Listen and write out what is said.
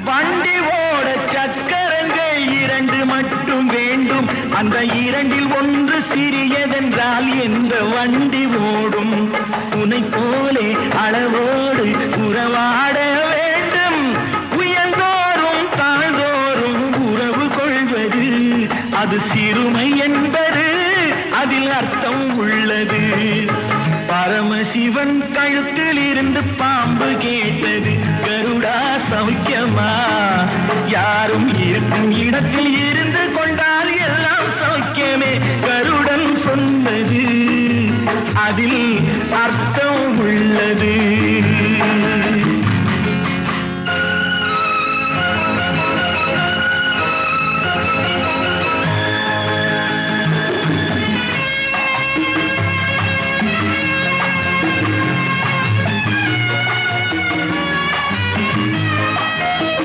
வண்டி ஓட சக்கரங்கள் இரண்டு மட்டும் வேண்டும். அந்த இரண்டில் ஒன்று சிறியதென்றால் எந்த வண்டி ஓடும்? உன்னை போலே அளவோடு உறவாட வேண்டும். உயர்ந்தோறும் தாழ்ந்தோறும் உறவு கொள்வது அது சிறுமை என்பது அதில் அர்த்தம் உள்ளது. பரமசிவன் கழுத்தில் இருந்து பாம்பு கேட்டது, கருடா சௌக்கியமா? யாரும் இருக்கும் இடத்தில் இருந்து கொண்டால் எல்லாம் சௌக்கியமே. கருடன் சொன்னது அதில் அர்த்தம் உள்ளது.